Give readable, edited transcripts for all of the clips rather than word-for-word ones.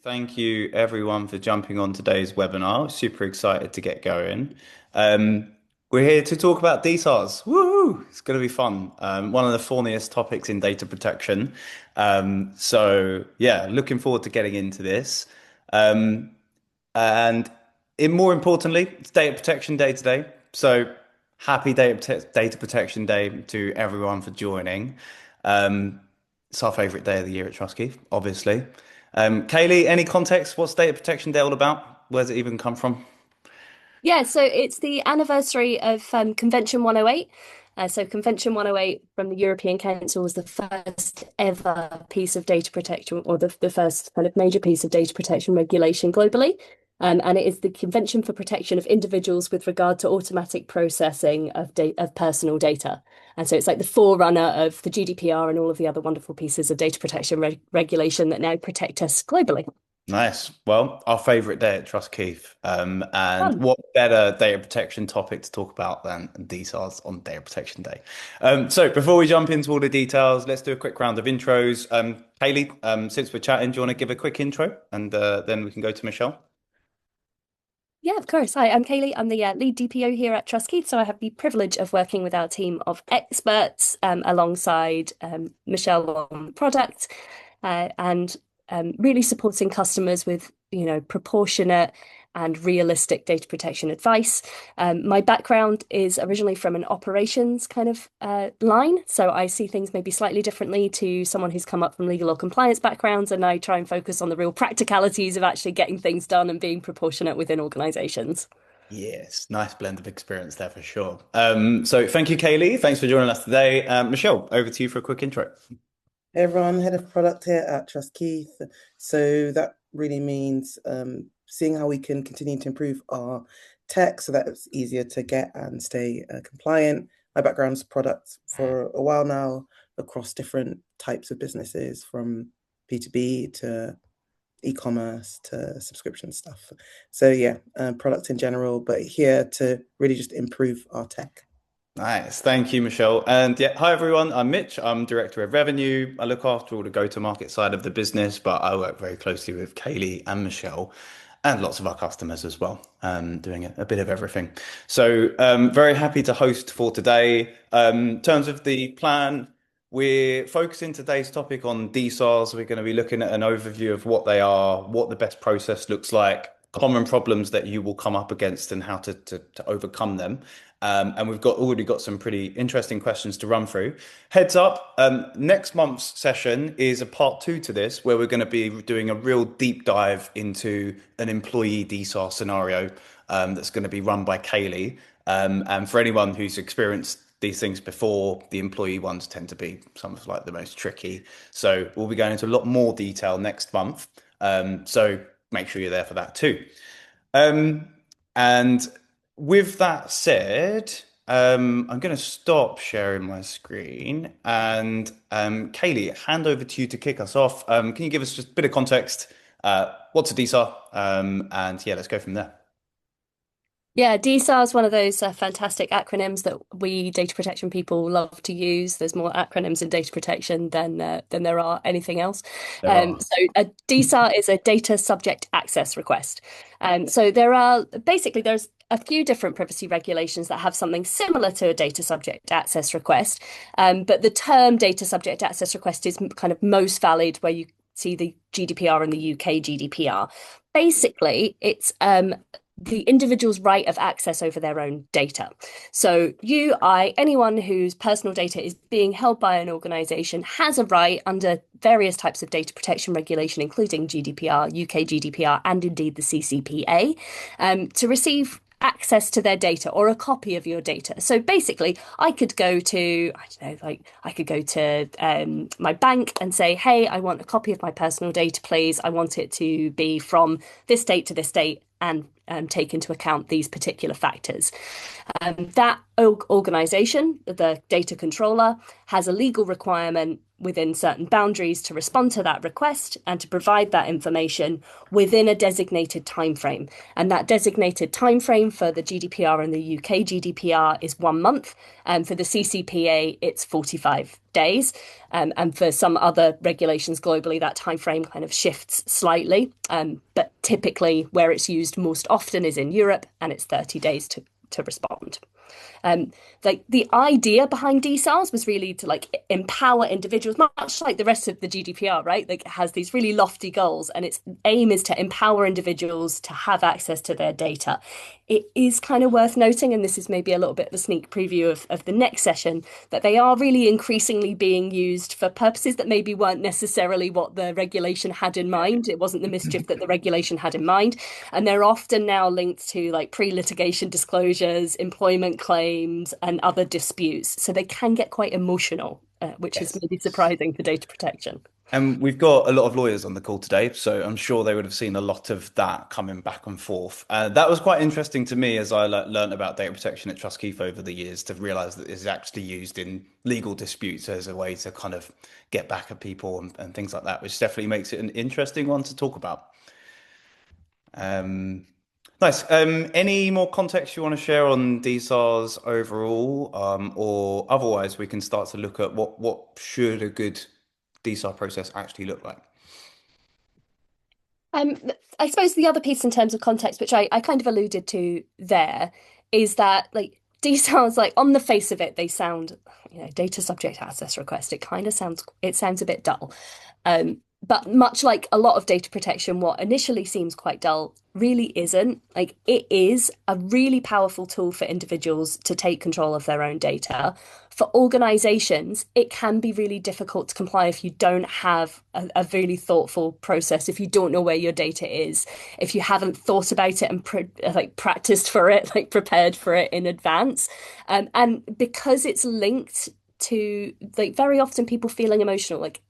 Thank you everyone for jumping on today's webinar. Super excited to get going. Um, we're here to talk about DSARs. Woo! It's going to be fun. One of the thorniest topics in data protection. So yeah, looking forward to getting into this. Um, and more importantly, it's Data Protection Day today. So happy Data Protection Day to everyone for joining. Um, it's our favorite day of the year at Trustkey, obviously. Kaylee, any context? What's Data Protection Day all about? Where's it even come from? Yeah, so it's the anniversary of Convention 108. So Convention 108 from the European Council was the first ever piece of data protection, or the first kind of major piece of data protection regulation globally. And it is the Convention for Protection of Individuals with regard to automatic processing of personal data. And so it's like the forerunner of the GDPR and all of the other wonderful pieces of data protection regulation that now protect us globally. Nice. Well, our favorite day at Trust Keith. And Fun. what better data protection topic to talk about than DSARs on Data Protection Day? So before we jump into all the details, let's do a quick round of intros. Kaylee, since we're chatting, do you want to give a quick intro and then we can go to Michelle? Yeah, of course. Hi, I'm Kaylee. I'm the lead DPO here at Trustkeith. So I have the privilege of working with our team of experts alongside Michelle on product and really supporting customers with, proportionate and realistic data protection advice. My background is originally from an operations kind of line. So I see things maybe slightly differently to someone who's come up from legal or compliance backgrounds. And I try and focus on the real practicalities of actually getting things done and being proportionate within organizations. Yes, nice blend of experience there for sure. So thank you, Kaylee. Thanks for joining us today. Michelle, over to you for a quick intro. Hey everyone, head of product here at Trust Keith. So that really means seeing how we can continue to improve our tech so that it's easier to get and stay compliant. My background's product for a while now across different types of businesses, from B2B to e-commerce to subscription stuff. So yeah, product in general, but here to really just improve our tech. Nice. Thank you, Michelle. And yeah, hi everyone. I'm Mitch. I'm Director of Revenue. I look after all the go-to-market side of the business, but I work very closely with Kaylee and Michelle and lots of our customers as well, doing a bit of everything. So very happy to host for today. In terms of the plan, we're focusing today's topic on DSARs. We're going to be looking at an overview of what they are, what the best process looks like, common problems that you will come up against and how to overcome them. And we've already got some pretty interesting questions to run through. Heads up, next month's session is a part two to this, where we're going to be doing a real deep dive into an employee DSAR scenario that's going to be run by Kaylee. And for anyone who's experienced these things before, the employee ones tend to be some of like the most tricky. So we'll be going into a lot more detail next month. So make sure you're there for that too. Um, and with that said, I'm going to stop sharing my screen and Kaylee, hand over to you to kick us off. Can you give us just a bit of context? What's a DSAR? And yeah, let's go from there. Yeah, DSAR is one of those fantastic acronyms that we data protection people love to use. There's more acronyms in data protection than there are anything else. There are. So a DSAR is a data subject access request. So there's a few different privacy regulations that have something similar to a data subject access request. But the term data subject access request is kind of most valid where you see the GDPR and the UK GDPR. Basically, it's the individual's right of access over their own data. So anyone whose personal data is being held by an organization has a right under various types of data protection regulation, including GDPR, UK GDPR, and indeed the CCPA, to receive access to their data or a copy of your data. So basically, I could go to, I don't know, like I could go to my bank and say, hey, I want a copy of my personal data, please. I want it to be from this date to this date and take into account these particular factors. That organization, the data controller, has a legal requirement within certain boundaries to respond to that request and to provide that information within a designated time frame. And that designated time frame for the GDPR and the UK GDPR is 1 month, and for the CCPA it's 45 days. And for some other regulations globally, that time frame kind of shifts slightly. But typically where it's used most often is in Europe, and it's 30 days to respond. Like the idea behind DSARs was really to like empower individuals, much like the rest of the GDPR, right? Like it has these really lofty goals, and its aim is to empower individuals to have access to their data. It is kind of worth noting, and this is maybe a little bit of a sneak preview of the next session, that they are really increasingly being used for purposes that maybe weren't necessarily what the regulation had in mind. It wasn't the mischief that the regulation had in mind. And they're often now linked to like pre-litigation disclosures, employment claims, and other disputes. So they can get quite emotional, which is maybe surprising for data protection. And we've got a lot of lawyers on the call today, so I'm sure they would have seen a lot of that coming back and forth. That was quite interesting to me as I learned about data protection at Trust Keith over the years, to realize that it's actually used in legal disputes as a way to kind of get back at people and things like that, which definitely makes it an interesting one to talk about. Nice. Any more context you want to share on DSARs overall, or otherwise we can start to look at what should a good DSAR process actually look like? I suppose the other piece in terms of context, which I kind of alluded to there, is that like DSARs, like on the face of it, they sound, data subject access request. It sounds a bit dull. But much like a lot of data protection, what initially seems quite dull really isn't. Like it is a really powerful tool for individuals to take control of their own data. For organizations, it can be really difficult to comply if you don't have a really thoughtful process, if you don't know where your data is, if you haven't thought about it and practiced for it, like prepared for it in advance. And because it's linked to like very often people feeling emotional, like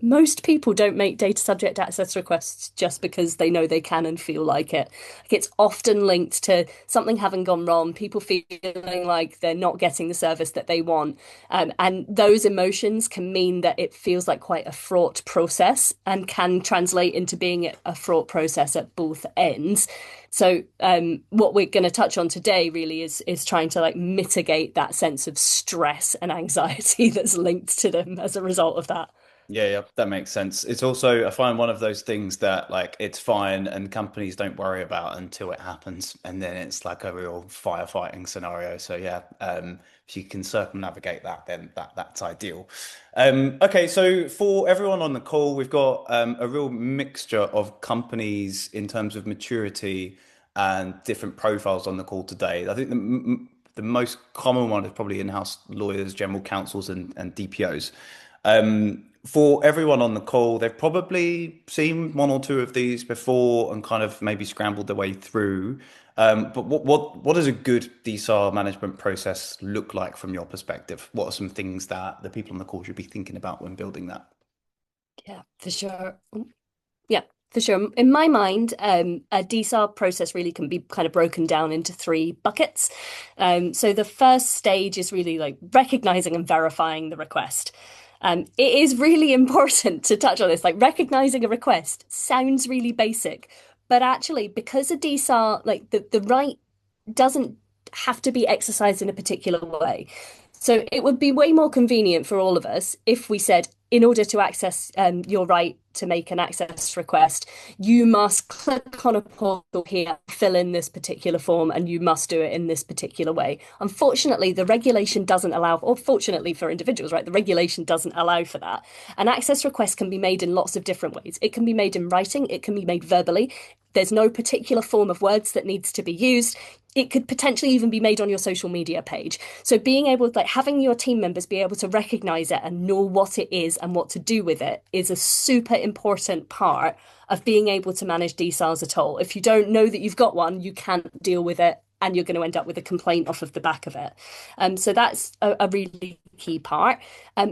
most people don't make data subject access requests just because they know they can and feel like it. Like it's often linked to something having gone wrong, people feeling like they're not getting the service that they want, and those emotions can mean that it feels like quite a fraught process and can translate into being a fraught process at both ends. So what we're going to touch on today really is trying to like mitigate that sense of stress and anxiety that's linked to them as a result of that. Yeah, that makes sense. It's also, I find one of those things that like it's fine and companies don't worry about until it happens, and then it's like a real firefighting scenario. So yeah, if you can circumnavigate that, then that's ideal. Okay, so for everyone on the call, we've got a real mixture of companies in terms of maturity and different profiles on the call today. I think the most common one is probably in-house lawyers, general counsels, and DPOs. For everyone on the call, they've probably seen one or two of these before and kind of maybe scrambled their way through. But what does a good DSAR management process look like from your perspective? What are some things that the people on the call should be thinking about when building that? Yeah, for sure. Yeah, for sure. In my mind, a DSAR process really can be kind of broken down into three buckets. So the first stage is really like recognizing and verifying the request. It is really important to touch on this. Like recognizing a request sounds really basic, but actually, because a DSAR, like the right doesn't have to be exercised in a particular way. So it would be way more convenient for all of us if we said, in order to access your right to make an access request, you must click on a portal here, fill in this particular form, and you must do it in this particular way. Unfortunately, the regulation doesn't allow, or fortunately for individuals, right, the regulation doesn't allow for that. An access request can be made in lots of different ways. It can be made in writing, it can be made verbally. There's no particular form of words that needs to be used. It could potentially even be made on your social media page. So being able to, like, having your team members be able to recognize it and know what it is and what to do with it is a super important part of being able to manage DSARs at all. If you don't know that you've got one, you can't deal with it, and you're going to end up with a complaint off of the back of it. So that's a really key part.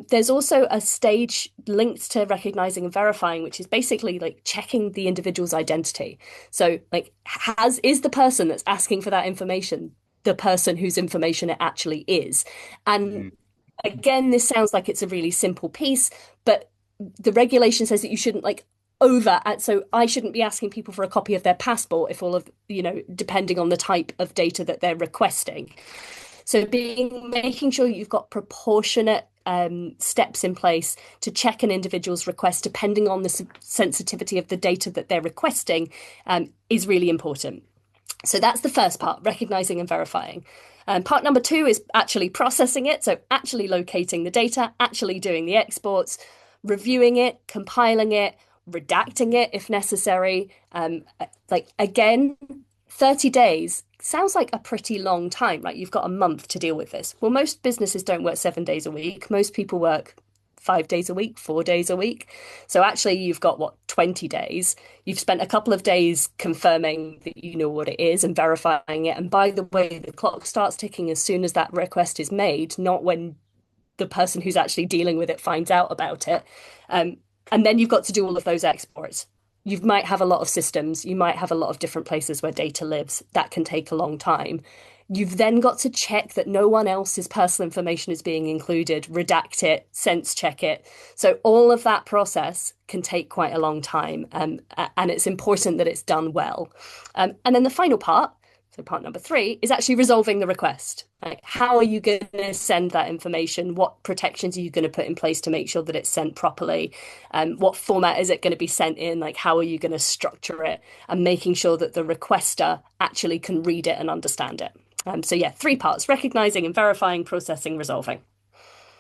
There's also a stage linked to recognizing and verifying, which is basically like checking the individual's identity. So like, is the person that's asking for that information the person whose information it actually is? And again, this sounds like it's a really simple piece, but the regulation says that you shouldn't so I shouldn't be asking people for a copy of their passport if all of, depending on the type of data that they're requesting. So making sure you've got proportionate steps in place to check an individual's request depending on the sensitivity of the data that they're requesting is really important. So that's the first part, recognizing and verifying. Part number 2 is actually processing it. So actually locating the data, actually doing the exports, reviewing it, compiling it, redacting it if necessary. Again, 30 days sounds like a pretty long time, right? You've got a month to deal with this. Well, most businesses don't work 7 days a week. Most people work 5 days a week, 4 days a week. So actually you've got 20 days. You've spent a couple of days confirming that you know what it is and verifying it. And by the way, the clock starts ticking as soon as that request is made, not when the person who's actually dealing with it finds out about it. And then you've got to do all of those exports. You might have a lot of systems. You might have a lot of different places where data lives. That can take a long time. You've then got to check that no one else's personal information is being included, redact it, sense check it. So all of that process can take quite a long time. And it's important that it's done well. And then the final part, so part number 3, is actually resolving the request. Like, how are you going to send that information? What protections are you going to put in place to make sure that it's sent properly? What format is it going to be sent in? Like, how are you going to structure it? And making sure that the requester actually can read it and understand it. So yeah, 3 parts: recognizing and verifying, processing, resolving.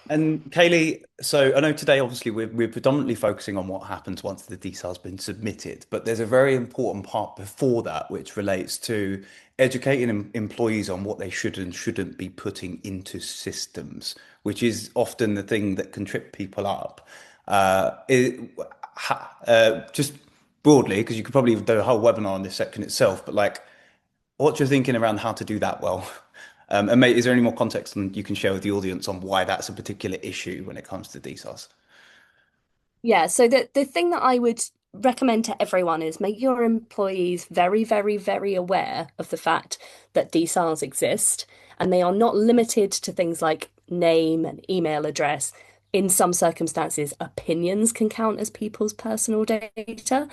And Kaylee, so I know today, obviously, we're predominantly focusing on what happens once the DSAR has been submitted, but there's a very important part before that, which relates to educating employees on what they should and shouldn't be putting into systems, which is often the thing that can trip people up. Just broadly, because you could probably do a whole webinar on this section itself, but like, what's your thinking around how to do that well? And mate, is there any more context you can share with the audience on why that's a particular issue when it comes to DSARs? Yeah, so the thing that I would recommend to everyone is make your employees very, very, very aware of the fact that DSARs exist, and they are not limited to things like name and email address. In some circumstances, opinions can count as people's personal data.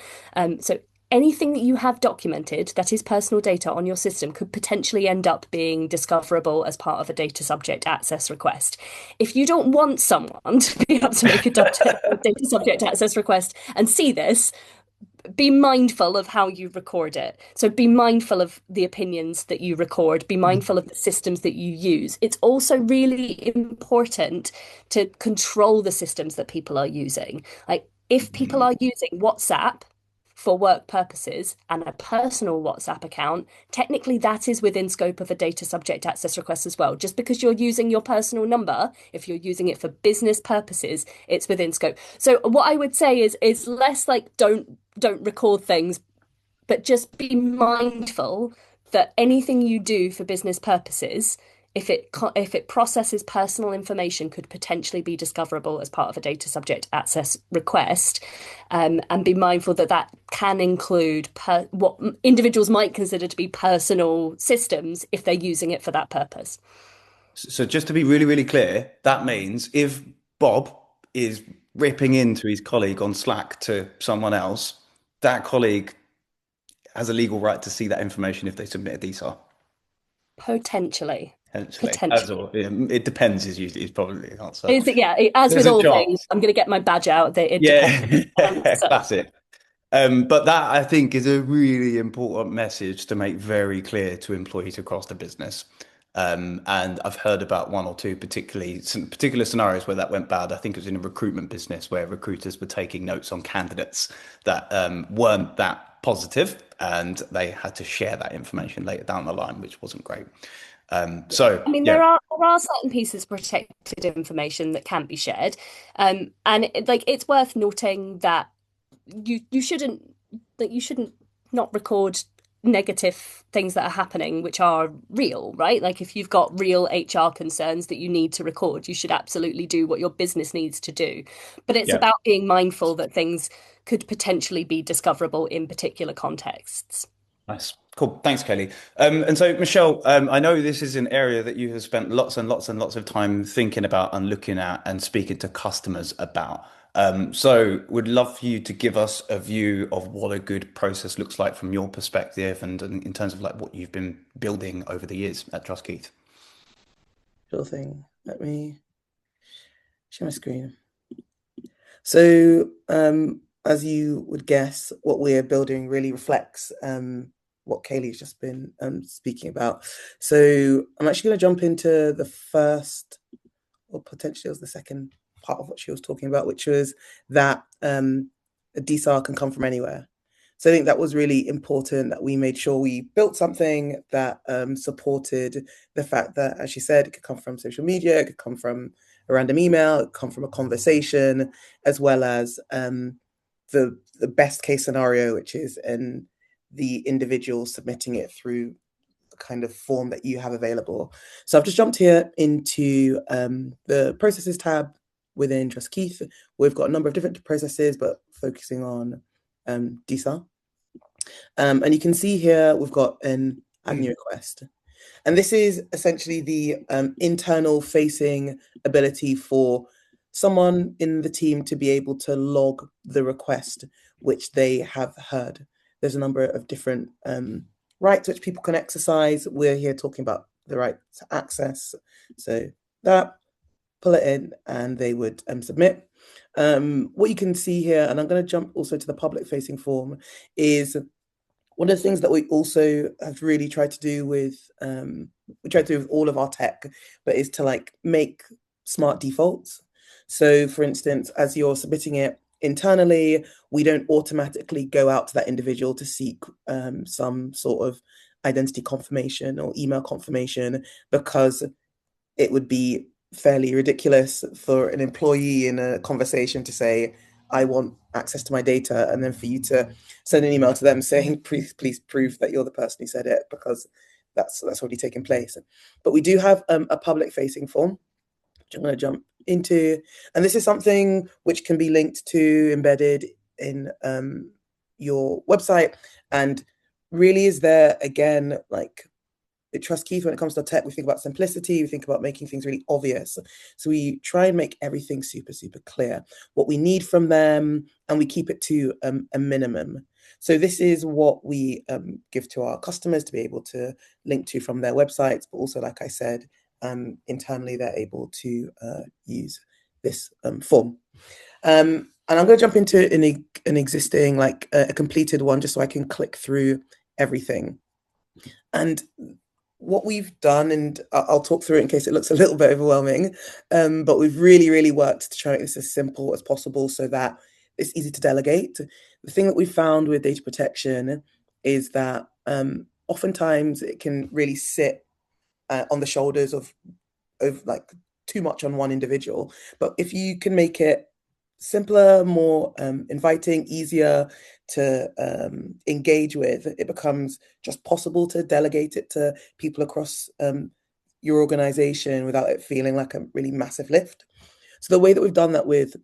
So anything that you have documented that is personal data on your system could potentially end up being discoverable as part of a data subject access request. If you don't want someone to be able to make a data subject access request and see this, be mindful of how you record it. So be mindful of the opinions that you record, be mindful of the systems that you use. It's also really important to control the systems that people are using. Like, if people are using WhatsApp for work purposes and a personal WhatsApp account, technically that is within scope of a data subject access request as well. Just because you're using your personal number, if you're using it for business purposes, it's within scope. So what I would say is less like don't record things, but just be mindful that anything you do for business purposes, if it processes personal information, could potentially be discoverable as part of a data subject access request, and be mindful that that can include what individuals might consider to be personal systems if they're using it for that purpose. So just to be really, really clear, that means if Bob is ripping into his colleague on Slack to someone else, that colleague has a legal right to see that information if they submit a DSAR. Potentially. Potentially. It depends is probably the answer. As with all things, I'm going to get my badge out. It depends. Classic. But that, I think, is a really important message to make very clear to employees across the business. And I've heard about 1 or 2 particular scenarios where that went bad. I think it was in a recruitment business where recruiters were taking notes on candidates that weren't that positive, and they had to share that information later down the line, which wasn't great. So I mean, there are certain pieces of protected information that can be shared, and it's worth noting that you shouldn't not record negative things that are happening which are real, right? Like, if you've got real HR concerns that you need to record, you should absolutely do what your business needs to do. But it's about being mindful that things could potentially be discoverable in particular contexts. Nice. Cool. Thanks, Kelly. And so, Michelle, I know this is an area that you have spent lots and lots and lots of time thinking about and looking at and speaking to customers about. So would love for you to give us a view of what a good process looks like from your perspective and in terms of like what you've been building over the years at Trust Keith. Sure thing. Let me share my screen. So, as you would guess, what we're building really reflects what Kaylee's just been speaking about. So I'm actually going to jump into the first, or potentially it was the second part of what she was talking about, which was that a DSAR can come from anywhere. So I think that was really important, that we made sure we built something that supported the fact that, as she said, it could come from social media, it could come from a random email, it could come from a conversation, as well as the best case scenario, which is the individual submitting it through the kind of form that you have available. So I've just jumped here into the processes tab within Trust Keith. We've got a number of different processes, but focusing on DSAR. And you can see here we've got an add new request. And this is essentially the internal facing ability for someone in the team to be able to log the request which they have heard. There's a number of different rights which people can exercise. We're here talking about the right to access. So that, pull it in, and they would submit. What you can see here, and I'm going to jump also to the public facing form, is one of the things that we also have really tried to do with, we try to do with all of our tech, but is to like make smart defaults. So for instance, as you're submitting it internally, we don't automatically go out to that individual to seek some sort of identity confirmation or email confirmation, because it would be fairly ridiculous for an employee in a conversation to say, I want access to my data, and then for you to send an email to them saying, please prove that you're the person who said it, because that's already taken place. But we do have a public facing form, which I'm going to jump into. And this is something which can be linked to, embedded in your website, and really is there, again, like at Trust Keith, when it comes to tech, we think about simplicity, we think about making things really obvious. So we try and make everything super, super clear, what we need from them, and we keep it to a minimum. So this is what we give to our customers to be able to link to from their websites, but also, like I said, internally, they're able to use this form. And I'm going to jump into an existing, like a completed one, just so I can click through everything. And what we've done, and I'll talk through it in case it looks a little bit overwhelming, but we've really, really worked to try and make this as simple as possible so that it's easy to delegate. The thing that we found with data protection is that oftentimes it can really sit on the shoulders of like too much on one individual. But if you can make it simpler, more inviting, easier to engage with, it becomes just possible to delegate it to people across your organization without it feeling like a really massive lift. So the way that we've done that with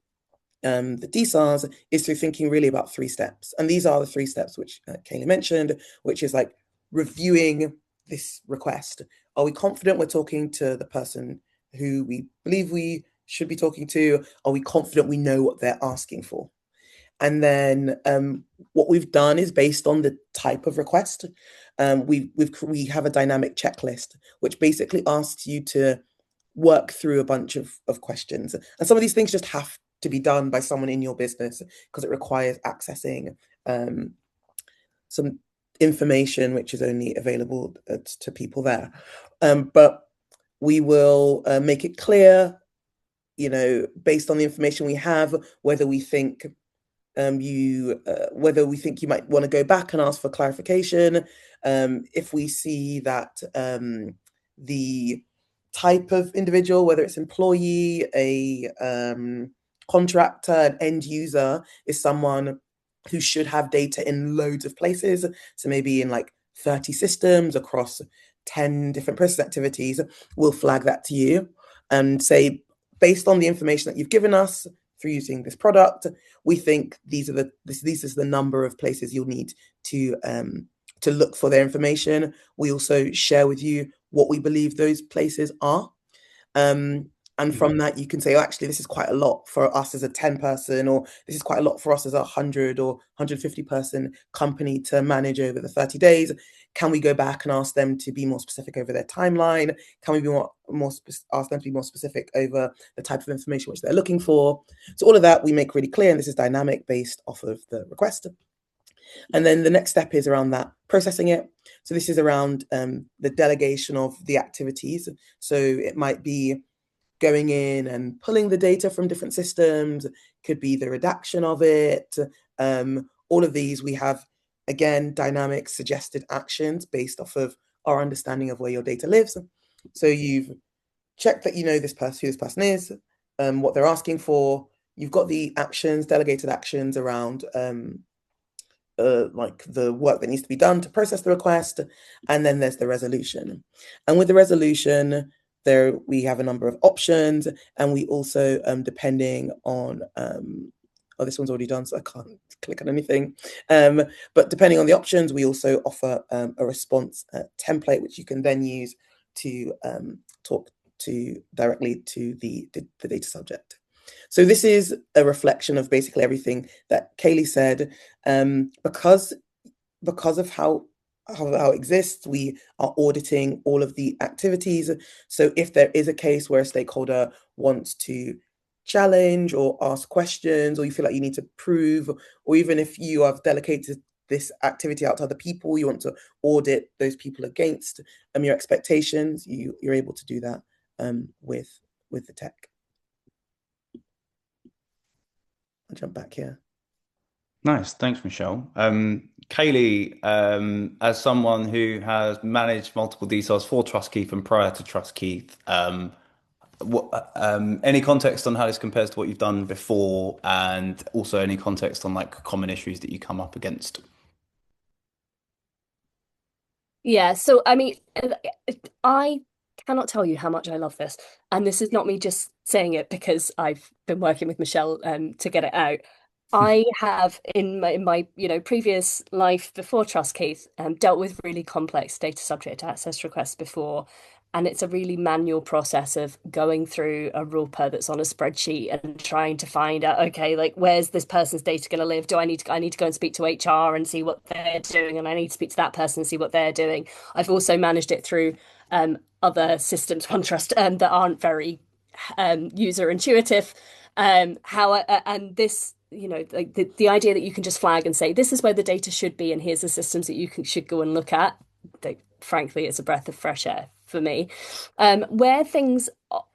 the DSARs is through thinking really about 3 steps. And these are the 3 steps which Kaylee mentioned, which is like reviewing this request. Are we confident we're talking to the person who we believe we should be talking to? Are we confident we know what they're asking for? And then what we've done is, based on the type of request, we have a dynamic checklist, which basically asks you to work through a bunch of questions. And some of these things just have to be done by someone in your business because it requires accessing some information which is only available to people there. But we will make it clear, based on the information we have, whether we think you might want to go back and ask for clarification. If we see that the type of individual, whether it's employee, a contractor, an end user, is someone who should have data in loads of places, so maybe in like 30 systems across 10 different process activities, we'll flag that to you and say, based on the information that you've given us through using this product, we think this is the number of places you'll need to to look for their information. We also share with you what we believe those places are. And from that, you can say, oh, actually, this is quite a lot for us as a 10 person, or this is quite a lot for us as a 100 or 150 person company to manage over the 30 days. Can we go back and ask them to be more specific over their timeline? Can we be ask them to be more specific over the type of information which they're looking for? So all of that we make really clear, and this is dynamic based off of the request. And then the next step is around that processing it. So this is around the delegation of the activities. So it might be going in and pulling the data from different systems, could be the redaction of it. All of these, we have, again, dynamic suggested actions based off of our understanding of where your data lives. So you've checked that you know this person, who this person is, what they're asking for. You've got the actions, delegated actions around like the work that needs to be done to process the request. And then there's the resolution. And with the resolution, there we have a number of options, and we also, depending on, oh, this one's already done, so I can't click on anything. But depending on the options, we also offer a response template, which you can then use to talk to directly to the data subject. So this is a reflection of basically everything that Kaylee said, because of how it exists, we are auditing all of the activities. So if there is a case where a stakeholder wants to challenge or ask questions, or you feel like you need to prove, or even if you have delegated this activity out to other people, you want to audit those people against your expectations, you're able to do that with the tech. I'll jump back here. Nice, thanks, Michelle. Kaylee, as someone who has managed multiple DSARs for TrustKeith and prior to TrustKeith, any context on how this compares to what you've done before, and also any context on like common issues that you come up against? Yeah, so I mean, I cannot tell you how much I love this. And this is not me just saying it because I've been working with Michelle to get it out. I have in my previous life before TrustKeith dealt with really complex data subject access requests before, and it's a really manual process of going through a RUPA that's on a spreadsheet and trying to find out, okay, like where's this person's data going to live? I need to go and speak to HR and see what they're doing, and I need to speak to that person and see what they're doing. I've also managed it through other systems, OneTrust, that aren't very user intuitive. And this, like the idea that you can just flag and say, this is where the data should be, and here's the systems that should go and look at. Frankly, it's a breath of fresh air for me. Where things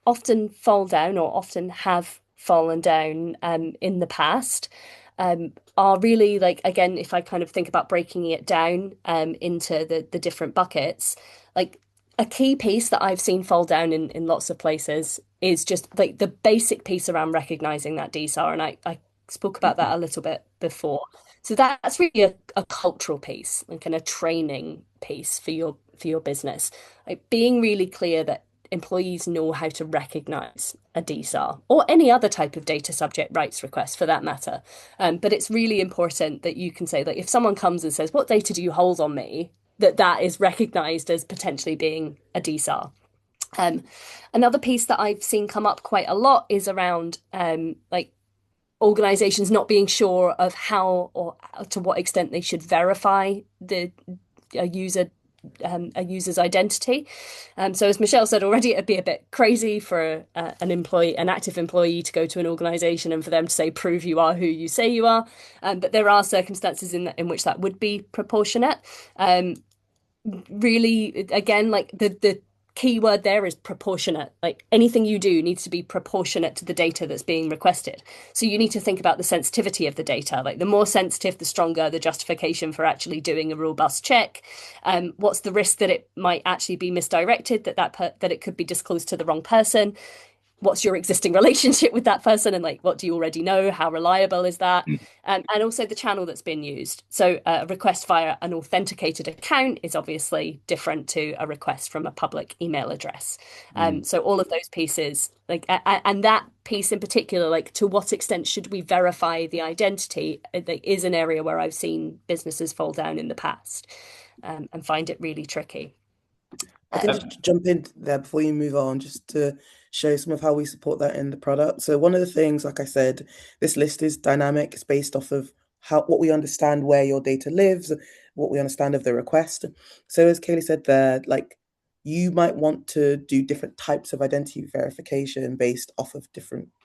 often fall down, or often have fallen down in the past, are really like, again, if I kind of think about breaking it down into the different buckets, like a key piece that I've seen fall down in lots of places is just like the basic piece around recognizing that DSAR. And I spoke about that a little bit before. So that's really a cultural piece, like a training piece for your business. Like being really clear that employees know how to recognize a DSAR or any other type of data subject rights request for that matter. But it's really important that you can say that if someone comes and says, what data do you hold on me? That is recognized as potentially being a DSAR. Another piece that I've seen come up quite a lot is around like organizations not being sure of how or to what extent they should verify a user's identity. So as Michelle said already, it'd be a bit crazy for an active employee to go to an organization and for them to say, prove you are who you say you are. But there are circumstances in which that would be proportionate. Really, again, like the key word there is proportionate. Like anything you do needs to be proportionate to the data that's being requested. So you need to think about the sensitivity of the data. Like the more sensitive, the stronger the justification for actually doing a robust check. What's the risk that it might actually be misdirected, that it could be disclosed to the wrong person? What's your existing relationship with that person, and like what do you already know? How reliable is that? And also the channel that's been used. So a request via an authenticated account is obviously different to a request from a public email address. So all of those pieces, like and that piece in particular, like to what extent should we verify the identity, is an area where I've seen businesses fall down in the past. and find it really tricky. I can just jump in there before you move on, just to show some of how we support that in the product. So one of the things, like I said, this list is dynamic. It's based off of how what we understand where your data lives, what we understand of the request. So as Kaylee said there, like you might want to do different types of identity verification based off of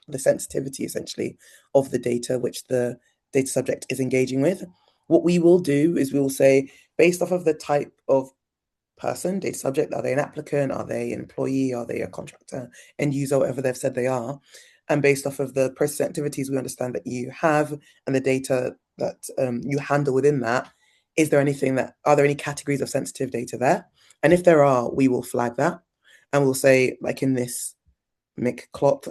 the sensitivity essentially of the data which the data subject is engaging with. What we will do is we will say, based off of the type of person, data subject, are they an applicant? Are they an employee? Are they a contractor, end user, whatever they've said they are? And based off of the process activities we understand that you have and the data that you handle within that, are there any categories of sensitive data there? And if there are, we will flag that. And we'll say, like in this Mick Klopp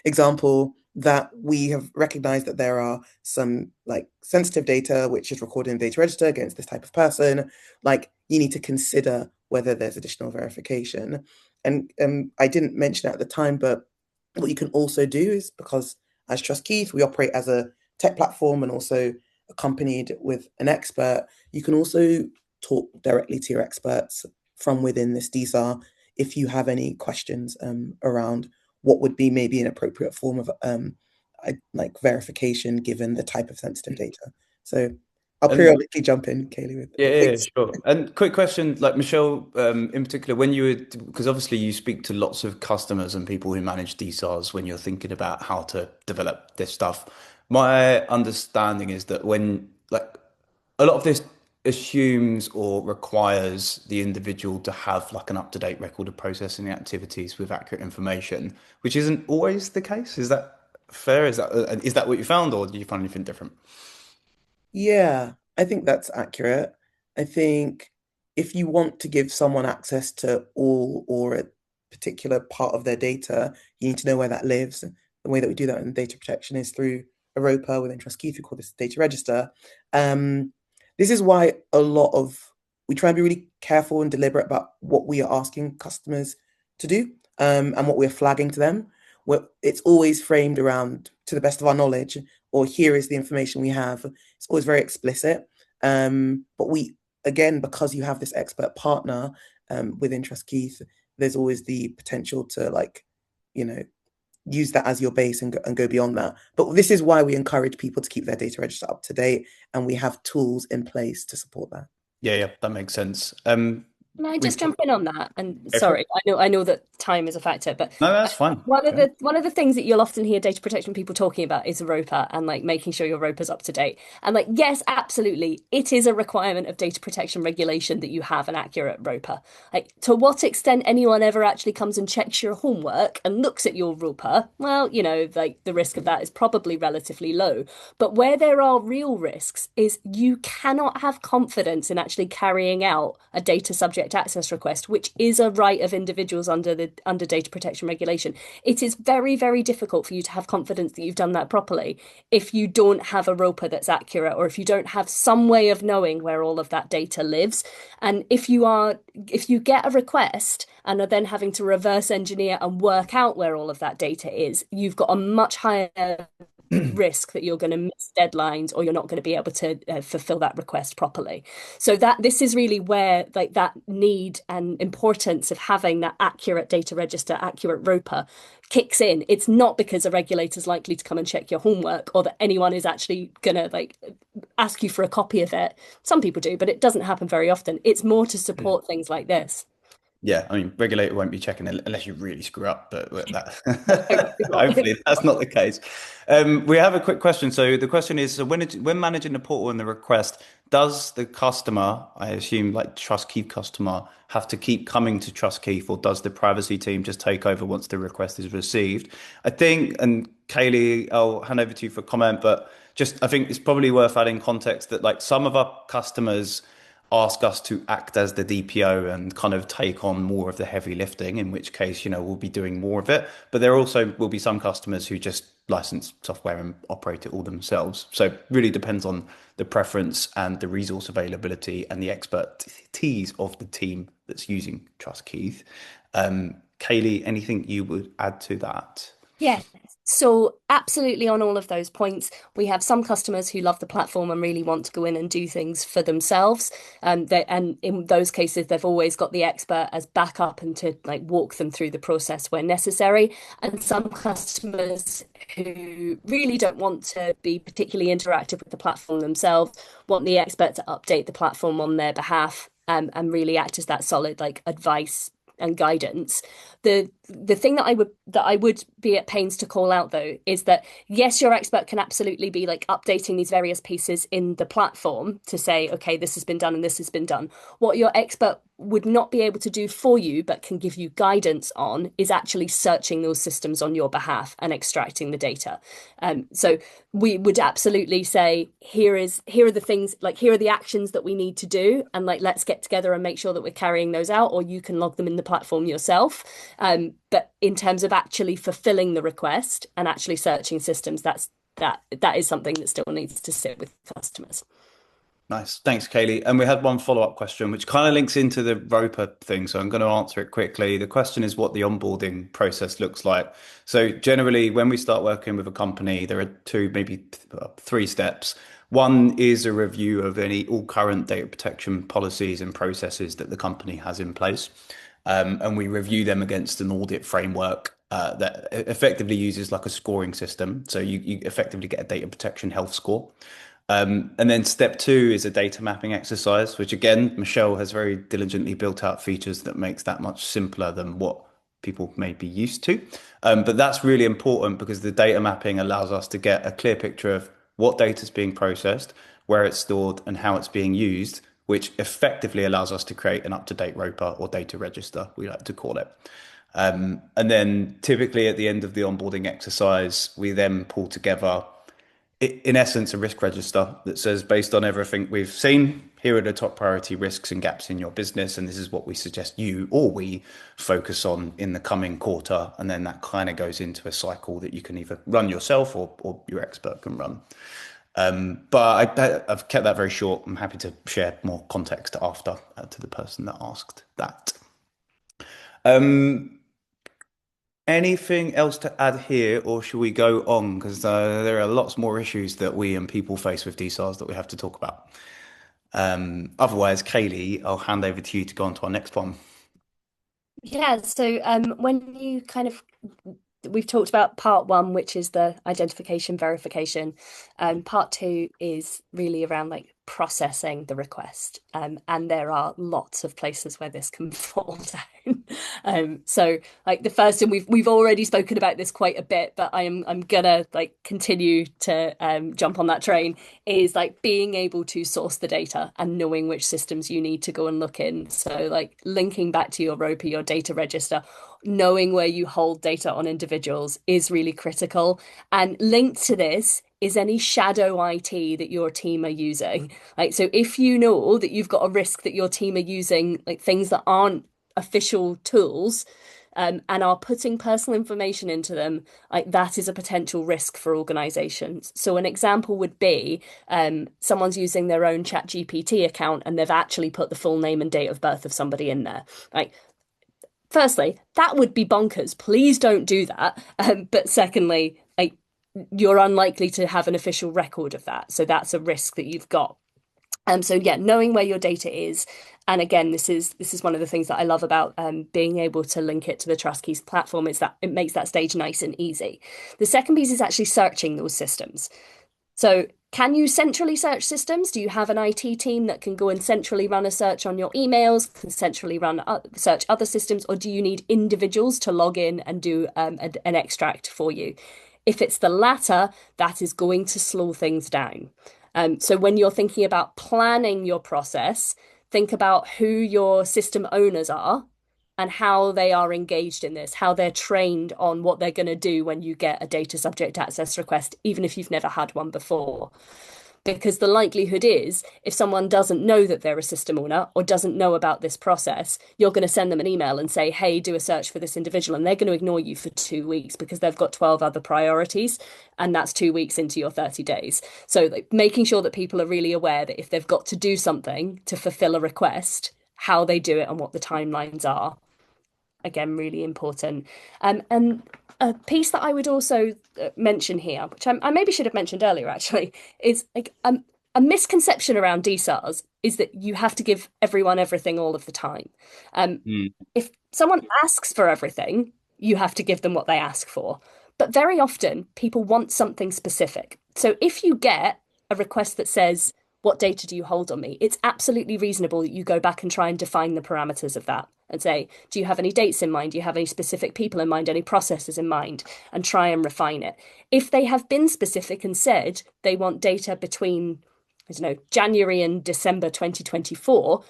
example, that we have recognized that there are some like sensitive data which is recorded in the data register against this type of person. Like you need to consider whether there's additional verification. And I didn't mention it at the time, but what you can also do is, because as Trust Keith, we operate as a tech platform and also accompanied with an expert, you can also talk directly to your experts from within this DSAR if you have any questions around what would be maybe an appropriate form of like verification given the type of sensitive data. So I'll periodically jump in, Kaylee, with things. Sure. And quick question, like Michelle, in particular, when you would, because obviously you speak to lots of customers and people who manage DSARs when you're thinking about how to develop this stuff. My understanding is that when, like, a lot of this assumes or requires the individual to have like an up-to-date record of processing activities with accurate information, which isn't always the case. Is that fair? Is that what you found, or do you find anything different? Yeah, I think that's accurate. I think if you want to give someone access to all or a particular part of their data, you need to know where that lives. The way that we do that in data protection is through a ROPA within TrustKeith. We call this data register. This is why we try and be really careful and deliberate about what we are asking customers to do, and what we're flagging to them. It's always framed around, to the best of our knowledge, or here is the information we have. It's always very explicit. But again, because you have this expert partner within TrustKeith, there's always the potential to use that as your base and go beyond that. But this is why we encourage people to keep their data register up to date, and we have tools in place to support that. Yeah, that makes sense. Can I just jump in on that? And Go for it. sorry, I know that time is a factor, but No, that's fine. one of the things that you'll often hear data protection people talking about is a ROPA and like making sure your ROPA's up to date. And like, yes, absolutely, it is a requirement of data protection regulation that you have an accurate ROPA. Like, to what extent anyone ever actually comes and checks your homework and looks at your ROPA, well, like the risk of that is probably relatively low. But where there are real risks is you cannot have confidence in actually carrying out a data subject access request, which is a right of individuals under data protection regulation. It is very, very difficult for you to have confidence that you've done that properly if you don't have a ROPA that's accurate, or if you don't have some way of knowing where all of that data lives. And if you get a request and are then having to reverse engineer and work out where all of that data is, you've got a much higher risk that you're going to miss deadlines, or you're not going to be able to fulfill that request properly. So this is really where like that need and importance of having that accurate data register, accurate ROPA kicks in. It's not because a regulator's likely to come and check your homework, or that anyone is actually going to like ask you for a copy of it. Some people do, but it doesn't happen very often. It's more to support things like this. Yeah, I mean, regulator won't be checking it unless you really screw up, but Hopefully not. hopefully that's not the case. We have a quick question. So the question is, so when managing the portal and the request, does the customer, I assume like TrustKeith customer, have to keep coming to TrustKeith, or does the privacy team just take over once the request is received? I think, and Kaylee, I'll hand over to you for comment, but I think it's probably worth adding context that like some of our customers ask us to act as the DPO and kind of take on more of the heavy lifting, in which case, we'll be doing more of it. But there also will be some customers who just license software and operate it all themselves. So it really depends on the preference and the resource availability and the expertise of the team that's using TrustKeith. Kaylee, anything you would add to that? Yes. So absolutely on all of those points, we have some customers who love the platform and really want to go in and do things for themselves. And in those cases, they've always got the expert as backup and to like walk them through the process where necessary. And some customers who really don't want to be particularly interactive with the platform themselves want the expert to update the platform on their behalf, and really act as that solid like advice and guidance. The thing that I would be at pains to call out though is that yes, your expert can absolutely be like updating these various pieces in the platform to say, okay, this has been done and this has been done. What your expert would not be able to do for you, but can give you guidance on, is actually searching those systems on your behalf and extracting the data. So we would absolutely say, here are the things, like here are the actions that we need to do, and like let's get together and make sure that we're carrying those out, or you can log them in the platform yourself. But in terms of actually fulfilling the request and actually searching systems, that is something that still needs to sit with customers. Nice. Thanks, Kaylee. And we had one follow-up question, which kind of links into the Roper thing. So I'm going to answer it quickly. The question is what the onboarding process looks like. So generally, when we start working with a company, there are two, maybe three steps. One is a review of all current data protection policies and processes that the company has in place. And we review them against an audit framework that effectively uses like a scoring system. So you effectively get a data protection health score. And then step two is a data mapping exercise, which again, Michelle has very diligently built out features that makes that much simpler than what people may be used to. But that's really important because the data mapping allows us to get a clear picture of what data is being processed, where it's stored, and how it's being used, which effectively allows us to create an up-to-date ROPA or data register, we like to call it. And then typically at the end of the onboarding exercise, we then pull together in essence, a risk register that says, based on everything we've seen, here are the top priority risks and gaps in your business. And this is what we suggest you or we focus on in the coming quarter. And then that kind of goes into a cycle that you can either run yourself or your expert can run. But I've kept that very short. I'm happy to share more context after to the person that asked that. Anything else to add here, or should we go on? Because there are lots more issues that we and people face with DSARs that we have to talk about. Otherwise, Kaylee, I'll hand over to you to go on to our next one. Yeah, so when you kind of we've talked about part one, which is the identification verification. Part two is really around like processing the request. And there are lots of places where this can fall down. So like the first, and we've already spoken about this quite a bit, but I'm gonna like continue to jump on that train, is like being able to source the data and knowing which systems you need to go and look in. So like linking back to your ROPA, your data register, knowing where you hold data on individuals is really critical. And linked to this is any shadow IT that your team are using. Like, so if you know that you've got a risk that your team are using like things that aren't official tools, and are putting personal information into them, like that is a potential risk for organizations. So an example would be someone's using their own ChatGPT account and they've actually put the full name and date of birth of somebody in there. Like, firstly, that would be bonkers. Please don't do that. But secondly, like, you're unlikely to have an official record of that. So that's a risk that you've got. So yeah, knowing where your data is. And again, this is one of the things that I love about being able to link it to the TrustKeys platform, is that it makes that stage nice and easy. The second piece is actually searching those systems. So can you centrally search systems? Do you have an IT team that can go and centrally run a search on your emails, can centrally run search other systems, or do you need individuals to log in and do an extract for you? If it's the latter, that is going to slow things down. So when you're thinking about planning your process, think about who your system owners are and how they are engaged in this, how they're trained on what they're going to do when you get a data subject access request, even if you've never had one before. Because the likelihood is, if someone doesn't know that they're a system owner or doesn't know about this process, you're going to send them an email and say, hey, do a search for this individual. And they're going to ignore you for 2 weeks because they've got 12 other priorities. And that's 2 weeks into your 30 days. So like, making sure that people are really aware that if they've got to do something to fulfill a request, how they do it and what the timelines are. again, really important. And a piece that I would also mention here, which I maybe should have mentioned earlier actually, is like a misconception around DSARs is that you have to give everyone everything all of the time. Mm. If someone asks for everything, you have to give them what they ask for. But very often, people want something specific. So if you get a request that says, what data do you hold on me? It's absolutely reasonable that you go back and try and define the parameters of that and say, do you have any dates in mind? Do you have any specific people in mind? Any processes in mind? And try and refine it. If they have been specific and said they want data between, I don't know, January and December 2024,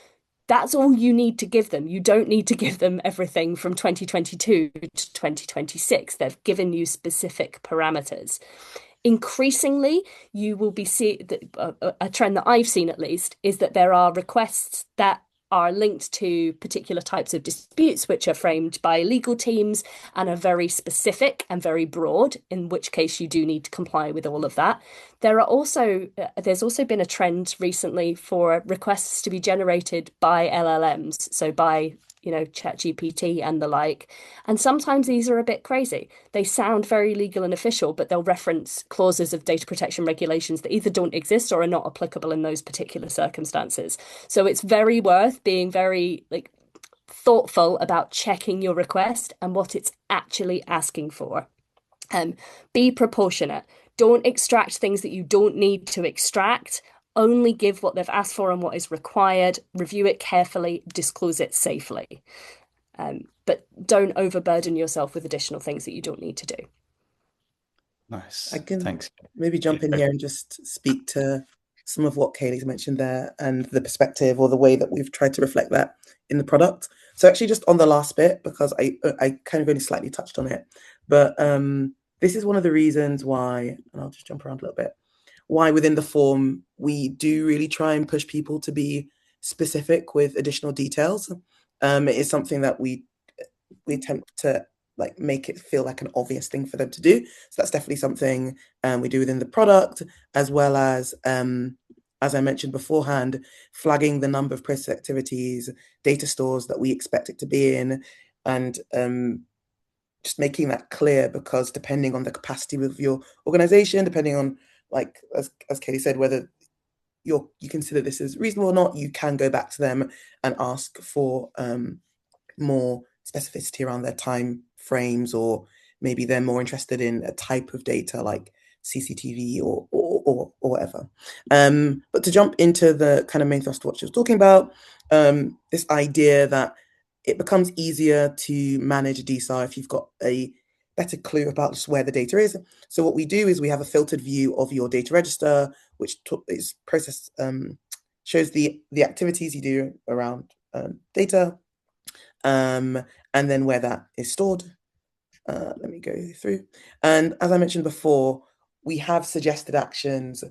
that's all you need to give them. You don't need to give them everything from 2022 to 2026. They've given you specific parameters. Increasingly, you will be see a trend that I've seen at least is that there are requests that are linked to particular types of disputes, which are framed by legal teams and are very specific and very broad, in which case you do need to comply with all of that. There's also been a trend recently for requests to be generated by LLMs, so by ChatGPT and the like. And sometimes these are a bit crazy. They sound very legal and official, but they'll reference clauses of data protection regulations that either don't exist or are not applicable in those particular circumstances. So it's very worth being very thoughtful about checking your request and what it's actually asking for. Be proportionate. Don't extract things that you don't need to extract. Only give what they've asked for and what is required, review it carefully, disclose it safely. But don't overburden yourself with additional things that you don't need to do. Nice. I can Thanks. maybe jump in here and just speak to some of what Kaylee's mentioned there and the perspective or the way that we've tried to reflect that in the product. So actually just on the last bit, because I kind of only slightly touched on it, but this is one of the reasons why, and I'll just jump around a little bit, why within the form we do really try and push people to be specific with additional details. It is something that we attempt to make it feel like an obvious thing for them to do. So that's definitely something we do within the product, as well as I mentioned beforehand, flagging the number of process activities, data stores that we expect it to be in, and just making that clear, because depending on the capacity of your organization, depending on, as Katie said, whether you consider this as reasonable or not, you can go back to them and ask for more specificity around their time frames, or maybe they're more interested in a type of data like CCTV or whatever. But to jump into the kind of main thrust of what she was talking about, this idea that it becomes easier to manage a DSAR if you've got a better clue about just where the data is. So what we do is we have a filtered view of your data register, which is process shows the activities you do around data, and then where that is stored. Let me go through. And as I mentioned before, we have suggested actions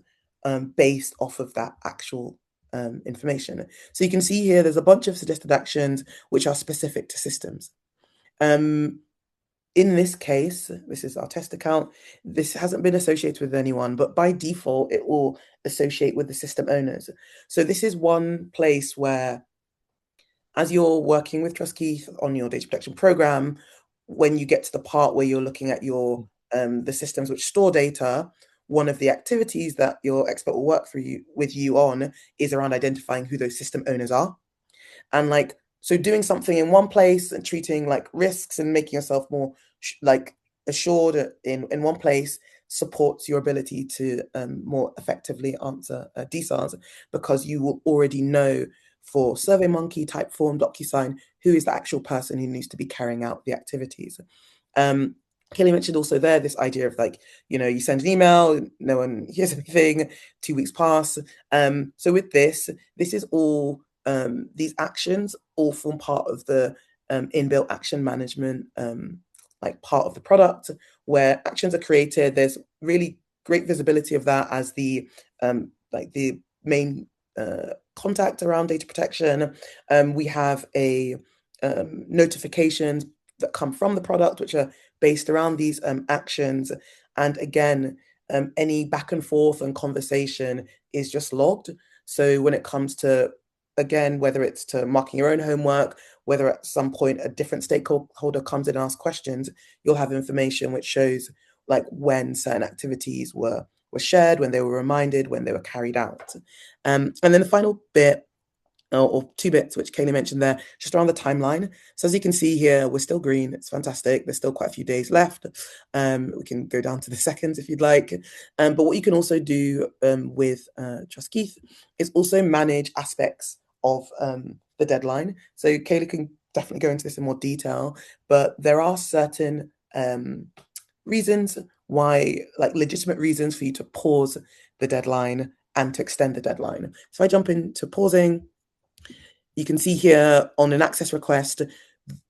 based off of that actual information. So you can see here, there's a bunch of suggested actions which are specific to systems. In this case, this is our test account. This hasn't been associated with anyone, but by default, it will associate with the system owners. So this is one place where, as you're working with TrustKeith on your data protection program, when you get to the part where you're looking at your the systems which store data, one of the activities that your expert will work with you on is around identifying who those system owners are. And so doing something in one place and treating risks and making yourself more assured in one place supports your ability to more effectively answer DSARs, because you will already know for SurveyMonkey, Typeform, DocuSign, who is the actual person who needs to be carrying out the activities. Kelly mentioned also there this idea of you send an email, no one hears anything, 2 weeks pass. So with this is all, these actions all form part of the inbuilt action management part of the product, where actions are created. There's really great visibility of that as the main contact around data protection. We have notifications that come from the product, which are based around these actions. And again, any back and forth and conversation is just logged. So when it comes to again, whether it's to marking your own homework, whether at some point a different stakeholder comes in and asks questions, you'll have information which shows like when certain activities were shared, when they were reminded, when they were carried out. And then the final bit, or two bits, which Kaylee mentioned there, just around the timeline. So as you can see here, we're still green. It's fantastic. There's still quite a few days left. We can go down to the seconds if you'd like. But what you can also do with Trust Keith is also manage aspects of the deadline. So Kaylee can definitely go into this in more detail, but there are certain reasons why, like legitimate reasons for you to pause the deadline and to extend the deadline. So I jump into pausing. You can see here on an access request,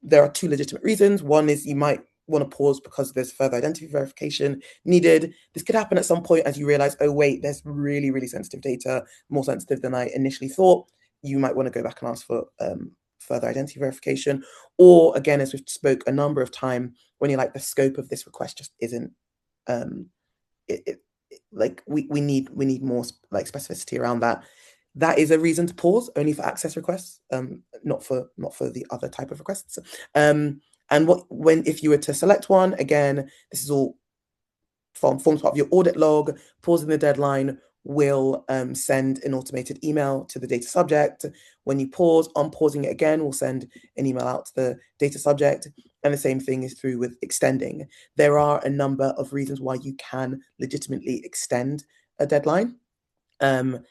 there are two legitimate reasons. One is you might want to pause because there's further identity verification needed. This could happen at some point as you realize, oh, wait, there's really, really sensitive data, more sensitive than I initially thought. You might want to go back and ask for further identity verification. Or again, as we've spoke a number of times, when you're like, the scope of this request just isn't, like we need more like specificity around that. That is a reason to pause, only for access requests, not for the other type of requests. And if you were to select one, again, this is all forms part of your audit log. Pausing the deadline will send an automated email to the data subject. When you pause, unpausing it again will send an email out to the data subject. And the same thing is true with extending. There are a number of reasons why you can legitimately extend a deadline. And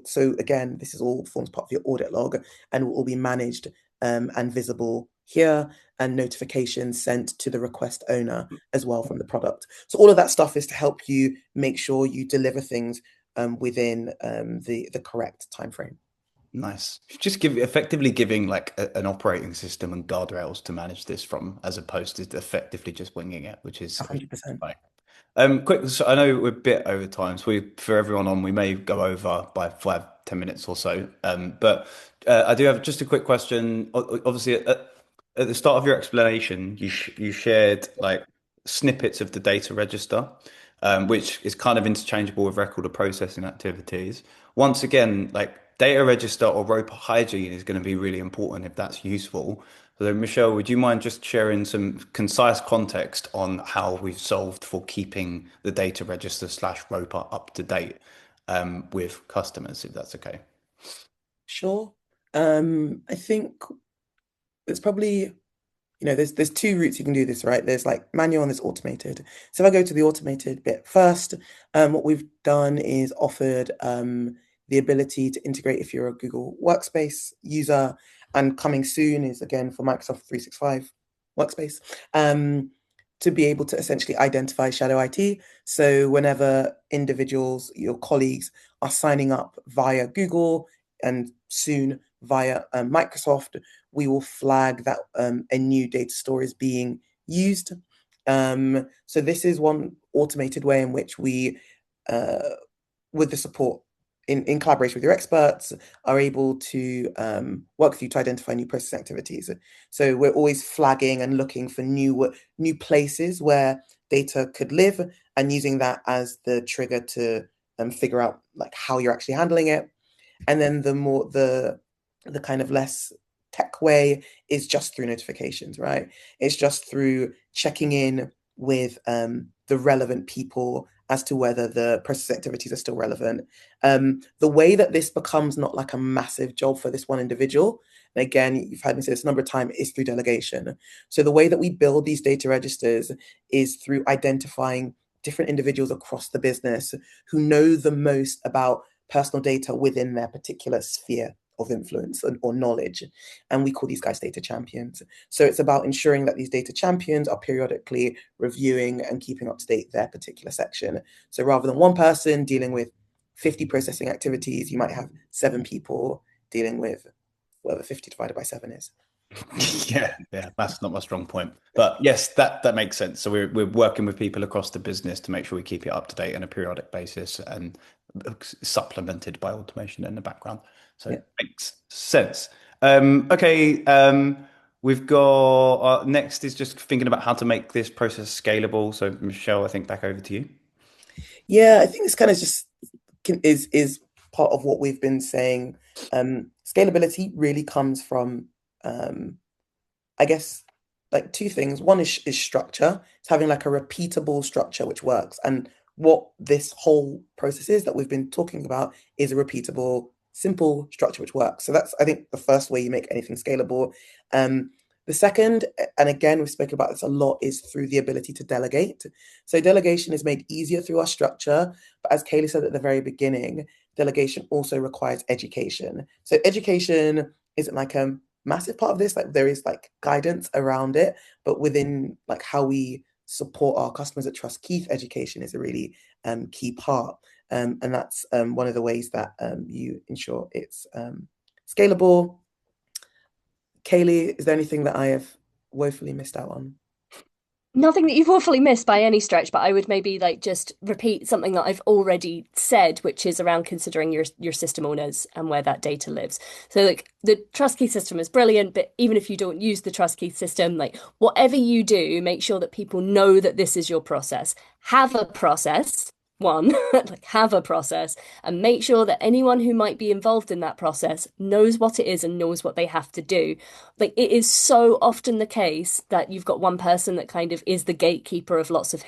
so again, this is all forms part of your audit log and will all be managed and visible here, and notifications sent to the request owner as well from the product. So all of that stuff is to help you make sure you deliver things within the correct time frame. Nice. Just effectively giving like an operating system and guardrails to manage this from, as opposed to effectively just winging it, which is 100%. like quick. So I know we're a bit over time, so for everyone on, we may go over by 5-10 minutes or so. But I do have just a quick question. Obviously, at the start of your explanation, you shared like snippets of the data register, which is kind of interchangeable with record or processing activities. Once again, like data register or rope hygiene is going to be really important if that's useful. So Michelle, would you mind just sharing some concise context on how we've solved for keeping the data register / roper up to date with customers, if that's okay? Sure. I think it's probably, there's two routes you can do this, right? There's like manual and there's automated. So if I go to the automated bit first, what we've done is offered the ability to integrate if you're a Google Workspace user, and coming soon is again for Microsoft 365 Workspace, to be able to essentially identify shadow IT. So whenever individuals, your colleagues, are signing up via Google and soon via Microsoft, we will flag that a new data store is being used. So this is one automated way in which we, with the support in collaboration with your experts, are able to work with you to identify new process activities. So we're always flagging and looking for new places where data could live, and using that as the trigger to figure out like how you're actually handling it. And then the kind of less tech way is just through notifications, right? It's just through checking in with the relevant people as to whether the process activities are still relevant. The way that this becomes not like a massive job for this one individual, and again, you've heard me say this a number of times, is through delegation. So the way that we build these data registers is through identifying different individuals across the business who know the most about personal data within their particular sphere of influence or knowledge. And we call these guys data champions. So it's about ensuring that these data champions are periodically reviewing and keeping up to date their particular section. So rather than one person dealing with 50 processing activities, you might have 7 people dealing with whatever 50 divided by 7 is. Yeah, that's not my strong point. But yes, that makes sense. So we're working with people across the business to make sure we keep it up to date on a periodic basis and supplemented by automation in the background. So it makes sense. Okay, we've got next is just thinking about how to make this process scalable. So Michelle, I think back over to you. Yeah, I think this kind of just is part of what we've been saying Scalability really comes from, I guess, like two things. One is structure. It's having like a repeatable structure which works. And what this whole process is that we've been talking about is a repeatable, simple structure which works. So that's, I think, the first way you make anything scalable. The second, and again, we've spoken about this a lot, is through the ability to delegate. So delegation is made easier through our structure, but as Kaylee said at the very beginning, delegation also requires education. So education isn't like a massive part of this. Like there is like guidance around it, but within like how we support our customers at Trust Keith, education is a really key part. And that's one of the ways that you ensure it's scalable. Kaylee, is there anything that I have woefully missed out on? Nothing that you've awfully missed by any stretch, but I would maybe like just repeat something that I've already said, which is around considering your system owners and where that data lives. So like the Trust Key system is brilliant, but even if you don't use the Trust Key system, like whatever you do, make sure that people know that this is your process. Have a process. One, like have a process and make sure that anyone who might be involved in that process knows what it is and knows what they have to do. Like it is so often the case that you've got one person that kind of is the gatekeeper of lots of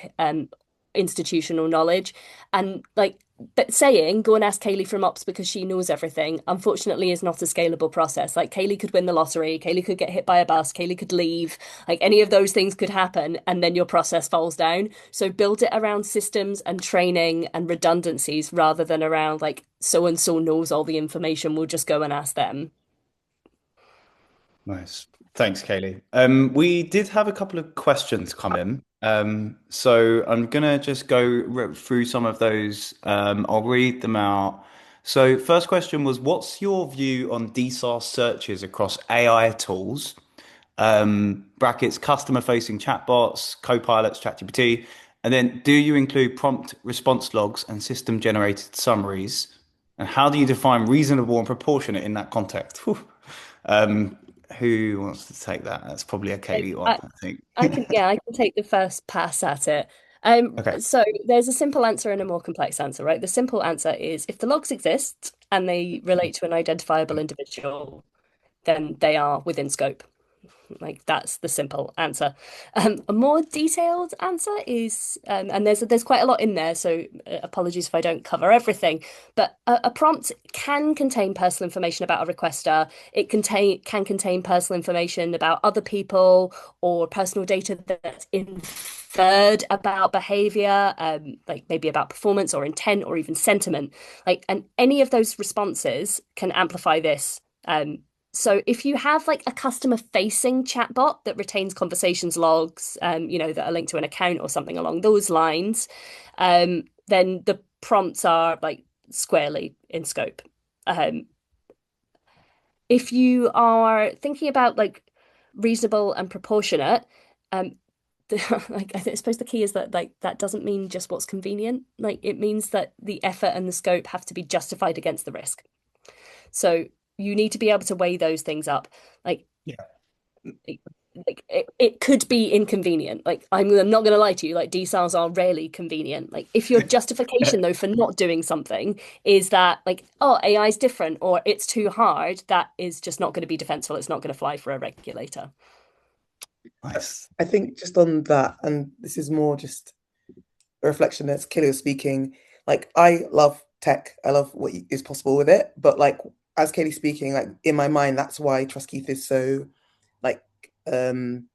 institutional knowledge, and like but saying go and ask Kaylee from ops because she knows everything unfortunately is not a scalable process. Like Kaylee could win the lottery, Kaylee could get hit by a bus, Kaylee could leave, like any of those things could happen and then your process falls down. So build it around systems and training and redundancies rather than around like so and so knows all the information, we'll just go and ask them. Nice. Thanks, Kaylee. We did have a couple of questions come in. So I'm gonna just go through some of those. I'll read them out. So first question was, what's your view on DSAR searches across AI tools? Brackets, customer-facing chatbots, Copilots, ChatGPT, and then do you include prompt response logs and system-generated summaries? And how do you define reasonable and proportionate in that context? Whew. Um, who wants to take that? That's probably a Like, Katie one, I think. I can take the first pass at it. Okay. So there's a simple answer and a more complex answer, right? The simple answer is if the logs exist and they relate to an identifiable individual, then they are within scope. Like that's the simple answer. A more detailed answer is, and there's quite a lot in there, so apologies if I don't cover everything. But a prompt can contain personal information about a requester. It can contain personal information about other people or personal data that's inferred about behavior, like maybe about performance or intent or even sentiment. Like, and any of those responses can amplify this. So if you have like a customer facing chatbot that retains conversations logs, that are linked to an account or something along those lines, then the prompts are like squarely in scope. Um, if you are thinking about like reasonable and proportionate, um, like I suppose the key is that like that doesn't mean just what's convenient. Like it means that the effort and the scope have to be justified against the risk. So you need to be able to weigh those things up. Like, Yeah. it could be inconvenient. Like, I'm not going to lie to you. Like, DSARs are rarely convenient. Like, if your justification though for not doing something is that like, oh, AI is different or it's too hard, that is just not going to be defensible. It's not going to fly for a regulator. Nice. I think just on that, and this is more just a reflection that's Kelly was speaking. Like, I love tech. I love what is possible with it. But like, as Kelly's speaking, like in my mind, that's why Trust Keith is so like that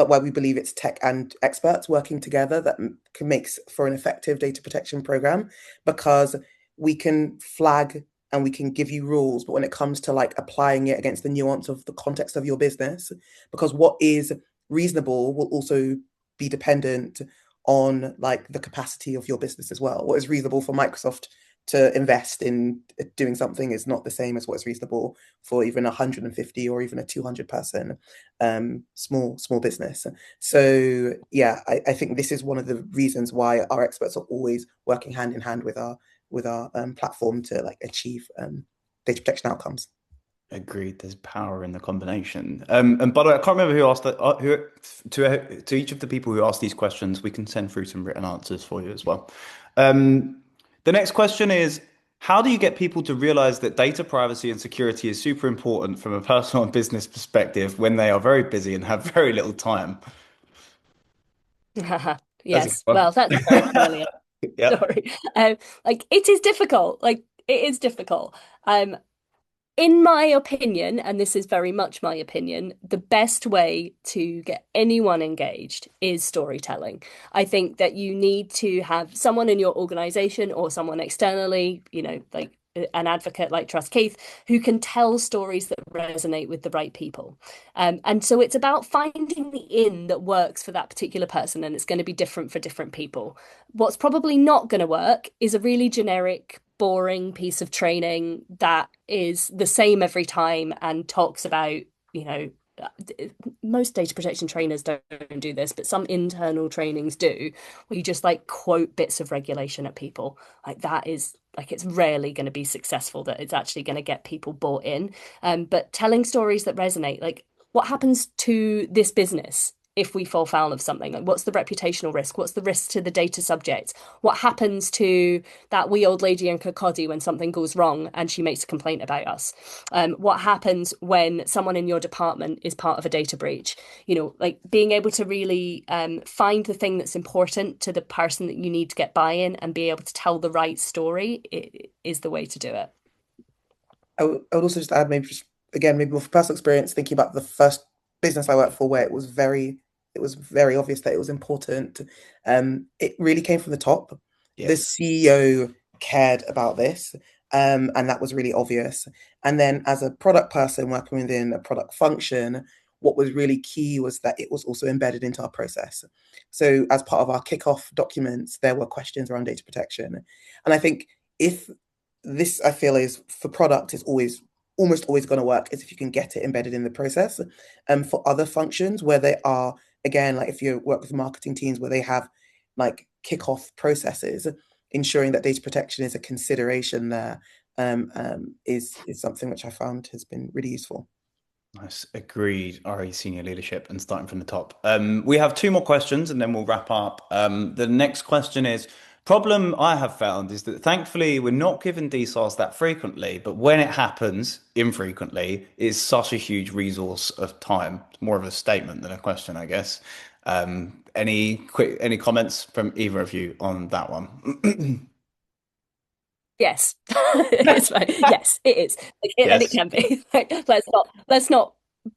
why we believe it's tech and experts working together that can makes for an effective data protection program, because we can flag and we can give you rules, but when it comes to like applying it against the nuance of the context of your business, because what is reasonable will also be dependent on like the capacity of your business as well. What is reasonable for Microsoft to invest in doing something is not the same as what's reasonable for even 150 or even a 200 person small business. So yeah, I think this is one of the reasons why our experts are always working hand in hand with our platform to like achieve data protection outcomes. Agreed. There's power in the combination. And by the way, I can't remember who asked that. Who to each of the people who asked these questions, we can send through some written answers for you as well. The next question is, How do you get people to realize that data privacy and security is super important from a personal and business perspective when they are very busy and have very little time? That's a good Yes, one. well, that's definitely a Yeah. story. Like it is difficult. Like it is difficult. Um, in my opinion, and this is very much my opinion, the best way to get anyone engaged is storytelling. I think that you need to have someone in your organization or someone externally, like an advocate like Trust Keith, who can tell stories that resonate with the right people. And so it's about finding the in that works for that particular person, and it's going to be different for different people. What's probably not going to work is a really generic, boring piece of training that is the same every time and talks about, you know, most data protection trainers don't do this, but some internal trainings do, where you just like quote bits of regulation at people. Like that is like it's rarely going to be successful, that it's actually going to get people bought in. But telling stories that resonate, like what happens to this business if we fall foul of something? Like, what's the reputational risk? What's the risk to the data subject? What happens to that wee old lady in Kirkcaldy when something goes wrong and she makes a complaint about us? What happens when someone in your department is part of a data breach? Like being able to really find the thing that's important to the person that you need to get buy-in and be able to tell the right story is the way to do it. I would also just add, maybe just again, maybe more from personal experience, thinking about the first business I worked for, where it was very obvious that it was important. It really came from the top. The Yes. CEO cared about this, and that was really obvious. And then, as a product person working within a product function, what was really key was that it was also embedded into our process. So, as part of our kickoff documents, there were questions around data protection, and I think if this, I feel, is for product is almost always going to work is if you can get it embedded in the process. For other functions where they are, again, like if you work with marketing teams where they have like kickoff processes, ensuring that data protection is a consideration there, is something which I found has been really useful. Nice. Agreed. RE senior leadership and starting from the top. We have two more questions and then we'll wrap up. The next question is, problem I have found is that thankfully we're not given DSARs that frequently, but when it happens infrequently, it's such a huge resource of time. It's more of a statement than a question, I guess. Any comments from either of you on that one? Yes, it's fine. Yes, it is. And it Yes. can be. Like, let's not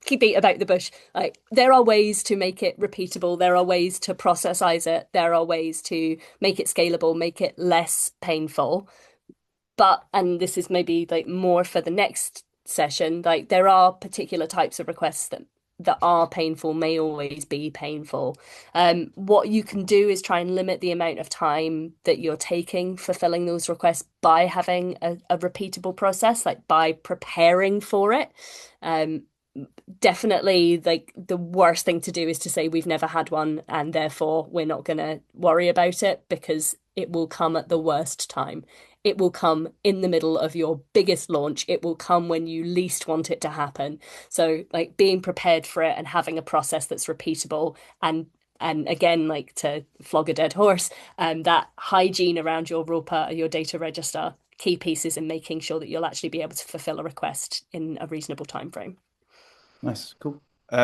beat about the bush. Like there are ways to make it repeatable. There are ways to processize it. There are ways to make it scalable, make it less painful. But and this is maybe like more for the next session. Like there are particular types of requests that are painful, may always be painful. What you can do is try and limit the amount of time that you're taking fulfilling those requests by having a repeatable process, like by preparing for it. Um, Definitely, like the worst thing to do is to say we've never had one and therefore we're not going to worry about it, because it will come at the worst time. It will come in the middle of your biggest launch. It will come when you least want it to happen. So, like being prepared for it and having a process that's repeatable, and again, like to flog a dead horse, that hygiene around your ROPA, your data register, key pieces in making sure that you'll actually be able to fulfill a request in a reasonable time frame. Nice, cool. We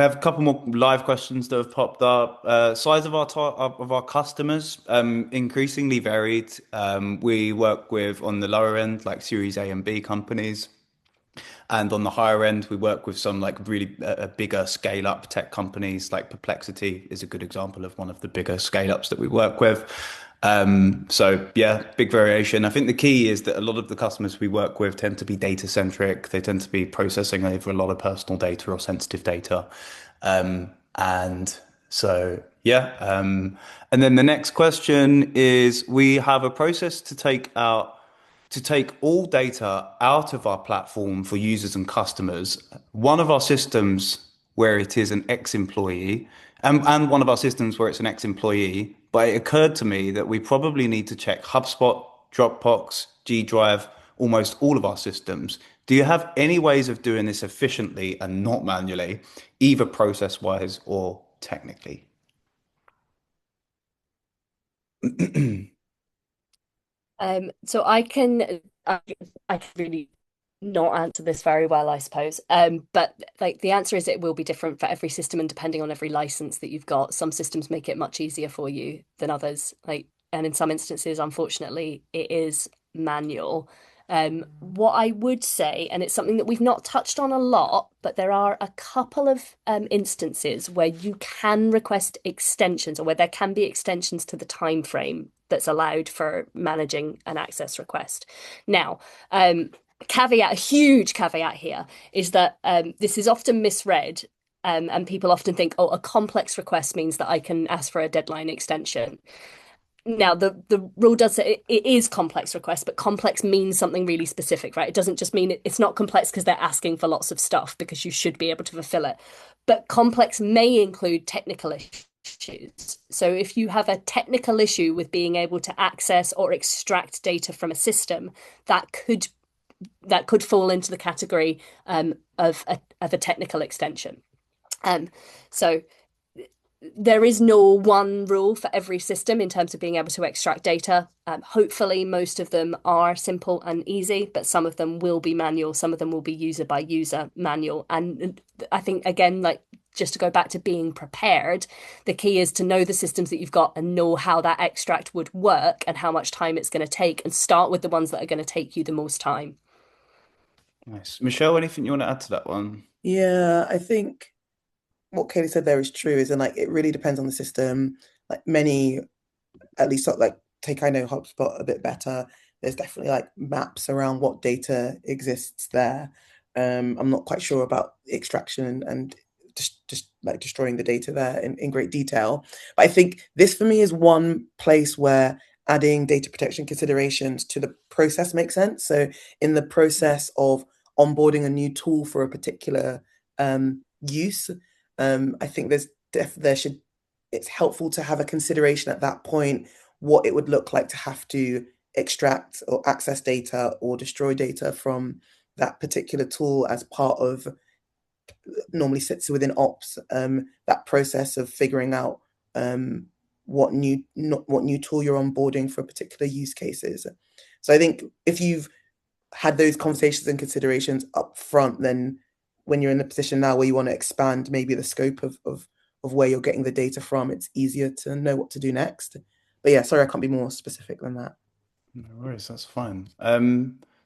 have a couple more live questions that have popped up. Size of our customers increasingly varied. We work with on the lower end like Series A and B companies, and on the higher end we work with some like really bigger scale up tech companies. Like Perplexity is a good example of one of the bigger scale ups that we work with. So yeah, big variation. I think the key is that a lot of the customers we work with tend to be data centric. They tend to be processing over a lot of personal data or sensitive data. And so, yeah. And then the next question is, we have a process to take all data out of our platform for users and customers. One of our systems where it is an ex-employee, and one of our systems where it's an ex-employee. But it occurred to me that we probably need to check HubSpot, Dropbox, G Drive, almost all of our systems. Do you have any ways of doing this efficiently and not manually, either process-wise or technically? So I can really not answer this very well, I suppose. But like the answer is it will be different for every system and depending on every license that you've got. Some systems make it much easier for you than others. And in some instances, unfortunately, it is manual. What I would say, and it's something that we've not touched on a lot, but there are a couple of instances where you can request extensions or where there can be extensions to the time frame that's allowed for managing an access request. Now, caveat, a huge caveat here is that this is often misread. And people often think, oh, a complex request means that I can ask for a deadline extension. Now, the rule does say it is complex request, but complex means something really specific, right? It doesn't just mean it's not complex because they're asking for lots of stuff because you should be able to fulfill it. But complex may include technical issues. So if you have a technical issue with being able to access or extract data from a system, that could fall into the category of a technical extension. So there is no one rule for every system in terms of being able to extract data. Hopefully, most of them are simple and easy, but some of them will be manual. Some of them will be user by user manual. And I think, again, like just to go back to being prepared, the key is to know the systems that you've got and know how that extract would work and how much time it's going to take, and start with the ones that are going to take you the most time. Nice. Michelle, anything you want to add to that one? Yeah, I think what Katie said there is true, is, and like it really depends on the system. Like many, at least sort of like take I know HubSpot a bit better. There's definitely like maps around what data exists there. I'm not quite sure about extraction and just like destroying the data there in great detail. But I think this for me is one place where adding data protection considerations to the process makes sense. So in the process of onboarding a new tool for a particular use, I think there should it's helpful to have a consideration at that point what it would look like to have to extract or access data or destroy data from that particular tool as part of normally sits within ops, that process of figuring out what new tool you're onboarding for particular use cases. So I think if you've had those conversations and considerations up front, then when you're in the position now where you want to expand maybe the scope of where you're getting the data from, it's easier to know what to do next. But yeah, sorry, I can't be more specific than that. No worries, that's fine.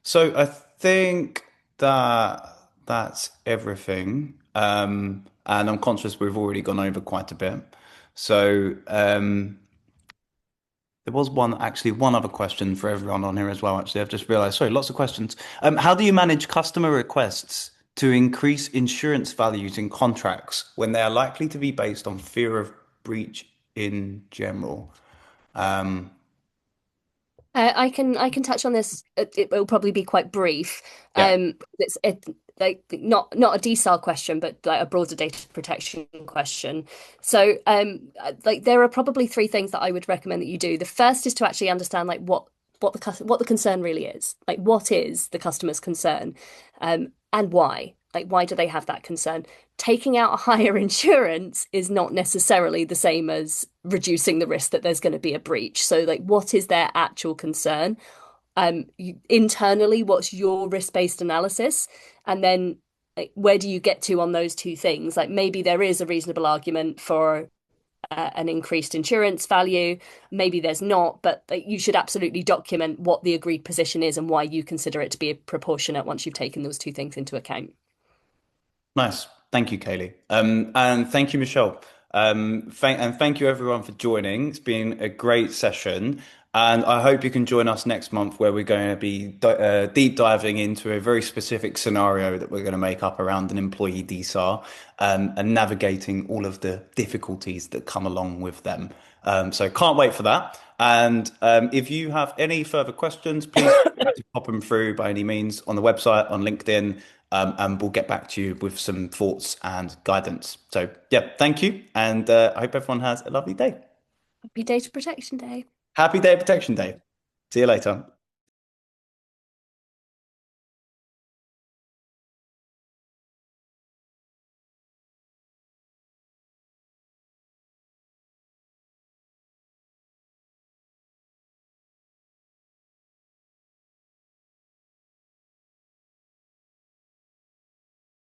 So I think that that's everything. And I'm conscious we've already gone over quite a bit. So there was one other question for everyone on here as well, actually. I've just realized, sorry, lots of questions. How do you manage customer requests to increase insurance values in contracts when they are likely to be based on fear of breach in general? Um, I can touch on this. It will probably be quite brief. yeah. It's like not a DSAR question, but like a broader data protection question. So like there are probably three things that I would recommend that you do. The first is to actually understand like what the concern really is. Like what is the customer's concern, and why? Like why do they have that concern? Taking out a higher insurance is not necessarily the same as reducing the risk that there's going to be a breach. So, like, what is their actual concern? Internally, what's your risk-based analysis? And then, like, where do you get to on those two things? Like, maybe there is a reasonable argument for an increased insurance value. Maybe there's not, but like, you should absolutely document what the agreed position is and why you consider it to be proportionate once you've taken those two things into account. Nice. Thank you, Kaylee. And thank you, Michelle. Thank you everyone for joining. It's been a great session. And I hope you can join us next month where we're going to be deep diving into a very specific scenario that we're going to make up around an employee DSAR, and navigating all of the difficulties that come along with them. So can't wait for that. And if you have any further questions, please pop them through by any means on the website, on LinkedIn, and we'll get back to you with some thoughts and guidance. So, yeah, thank you. And I hope everyone has a lovely day. Happy Data Protection Day. Happy Data Protection Day. See you later.